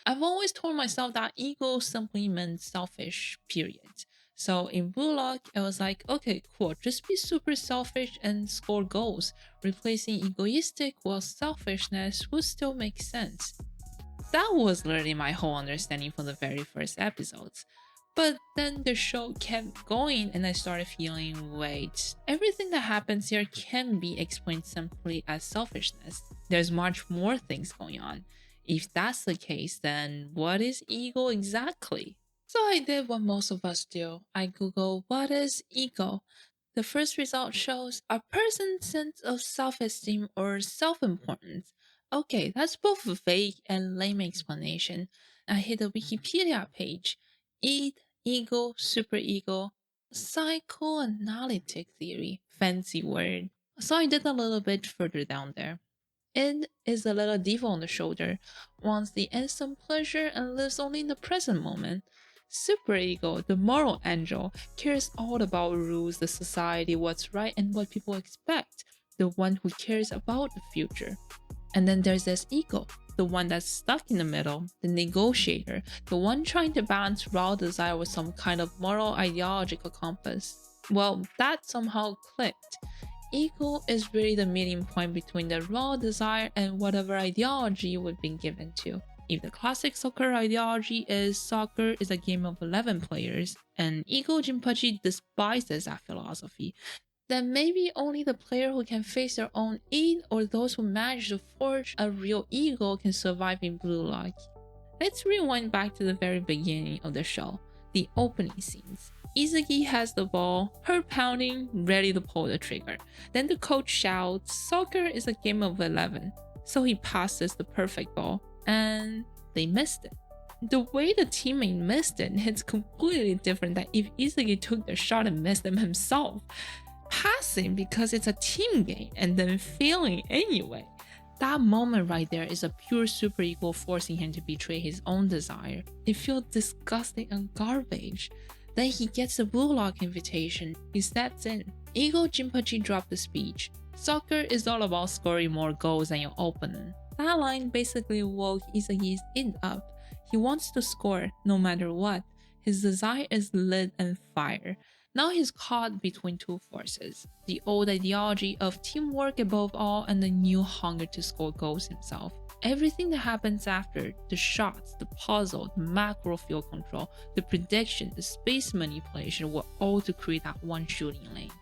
I've always told myself that ego simply meant selfish, period. So in Blue Lock, I was like, okay, cool, just be super selfish and score goals. Replacing egoistic with selfishness would still make sense. That was literally my whole understanding from the very first episodes. But then the show kept going and I started feeling, wait, everything that happens here can be explained simply as selfishness. There's much more things going on. If that's the case, then what is ego exactly? So I did what most of us do. I Googled what is ego. The first result shows a person's sense of self-esteem or self-importance. Okay, that's both a vague and lame explanation. I hit the Wikipedia page. Id, ego, superego, psychoanalytic theory. Fancy word. So I did a little bit further down there. Id is the little devil on the shoulder, wants the instant pleasure and lives only in the present moment. Superego, the moral angel, cares all about rules, the society, what's right, and what people expect, the one who cares about the future. And then there's this ego, the one that's stuck in the middle, the negotiator, the one trying to balance raw desire with some kind of moral ideological compass. Well, that somehow clicked. Ego is really the meeting point between the raw desire and whatever ideology we've been given to. If the classic soccer ideology is soccer is a game of 11 players, and Ego Jinpachi despises that philosophy, then maybe only the player who can face their own id or those who manage to forge a real ego can survive in Blue Lock. Let's rewind back to the very beginning of the show, the opening scenes. Isagi has the ball, heart pounding, ready to pull the trigger. Then the coach shouts, soccer is a game of 11. So he passes the perfect ball, and they missed it. The way the teammate missed it hits completely different than if Isagi took the shot and missed them himself. Passing because it's a team game and then failing anyway. That moment right there is a pure superego forcing him to betray his own desire. It feels disgusting and garbage. Then he gets the Blue Lock invitation. He steps in. Ego Jinpachi dropped the speech. Soccer is all about scoring more goals than your opponent. That line basically woke Isagi's id up. He wants to score no matter what. His desire is lit and fire. Now he's caught between two forces, the old ideology of teamwork above all and the new hunger to score goals himself. Everything that happens after, the shots, the puzzle, the macro field control, the prediction, the space manipulation were all to create that one shooting lane.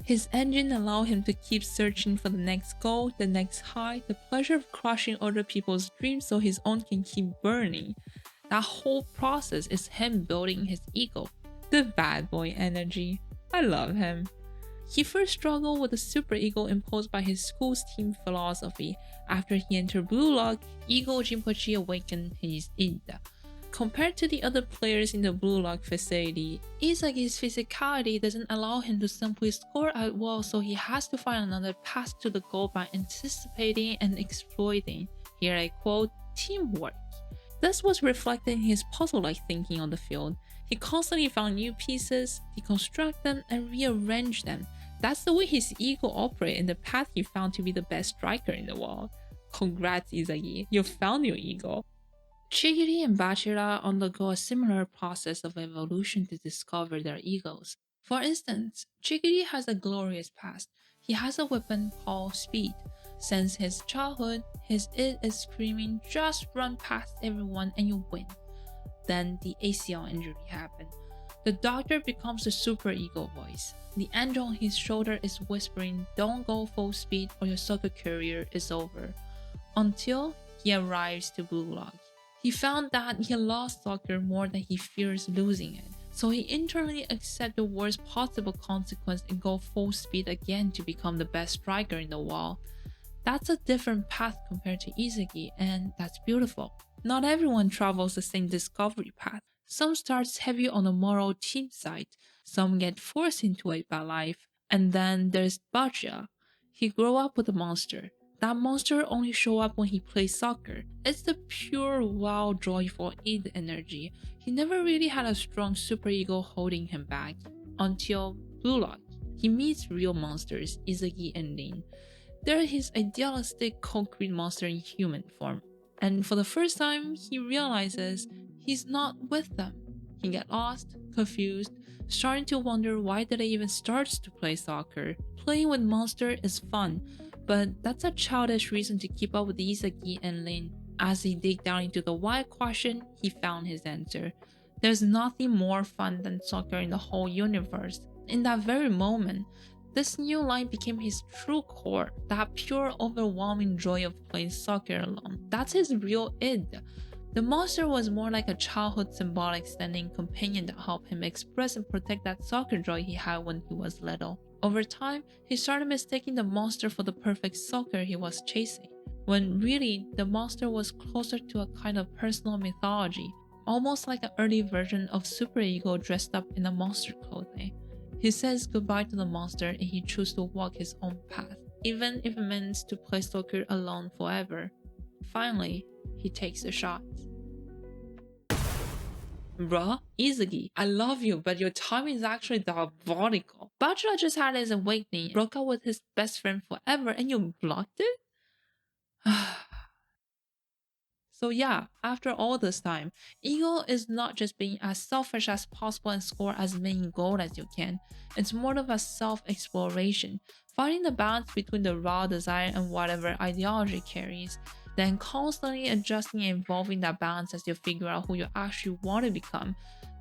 His engine allowed him to keep searching for the next goal, the next high, the pleasure of crushing other people's dreams so his own can keep burning. That whole process is him building his ego. The bad boy energy. I love him. He first struggled with the superego imposed by his school's team philosophy. After he entered Blue Lock, Ego Jinpachi awakened his id. Compared to the other players in the Blue Lock facility, Isagi's physicality doesn't allow him to simply score at will, so he has to find another path to the goal by anticipating and exploiting. Here I quote, teamwork. This was reflected in his puzzle-like thinking on the field. He constantly found new pieces, deconstruct them, and rearrange them. That's the way his ego operates and the path he found to be the best striker in the world. Congrats, Isagi, you found your ego. Chigiri and Bachira undergo a similar process of evolution to discover their egos. For instance, Chigiri has a glorious past. He has a weapon called speed. Since his childhood, his id is screaming, just run past everyone and you win. Then the ACL injury happened. The doctor becomes the superego voice. The angel on his shoulder is whispering, don't go full speed or your soccer career is over. Until he arrives to Blue Lock. He found that he lost soccer more than he fears losing it. So he internally accepts the worst possible consequence and go full speed again to become the best striker in the world. That's a different path compared to Isagi, and that's beautiful. Not everyone travels the same discovery path. Some starts heavy on the moral team side, some get forced into it by life, and then there's Bachira. He grew up with a monster. That monster only show up when he plays soccer. It's the pure, wild, joyful id energy. He never really had a strong superego holding him back. Until Blue Lock. He meets real monsters, Isagi and Lin. They're his idealistic concrete monster in human form. And for the first time, he realizes he's not with them. He gets lost, confused, starting to wonder why did I even start to play soccer. Playing with monsters is fun, but that's a childish reason to keep up with Isagi and Lin. As he digged down into the why question, he found his answer. There's nothing more fun than soccer in the whole universe. In that very moment, this new line became his true core, that pure, overwhelming joy of playing soccer alone. That's his real id. The monster was more like a childhood symbolic standing companion that helped him express and protect that soccer joy he had when he was little. Over time, he started mistaking the monster for the perfect soccer he was chasing, when really the monster was closer to a kind of personal mythology, almost like an early version of superego dressed up in a monster clothing. He says goodbye to the monster and he chooses to walk his own path, even if it means to play soccer alone forever. Finally, he takes the shot. Bruh, Isagi, I love you, but your timing is actually diabolical. Bachira just had his awakening, broke up with his best friend forever, and you blocked it? So yeah, after all this time, ego is not just being as selfish as possible and score as many goals as you can. It's more of a self-exploration, finding the balance between the raw desire and whatever ideology carries, then constantly adjusting and evolving that balance as you figure out who you actually want to become.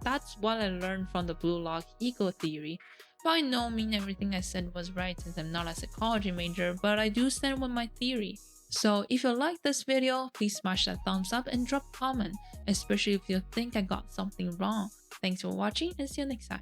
That's what I learned from the Blue Lock ego theory. By no means everything I said was right since I'm not a psychology major, but I do stand with my theory. So if you like this video, please smash that thumbs up and drop a comment, especially if you think I got something wrong. Thanks for watching and see you next time.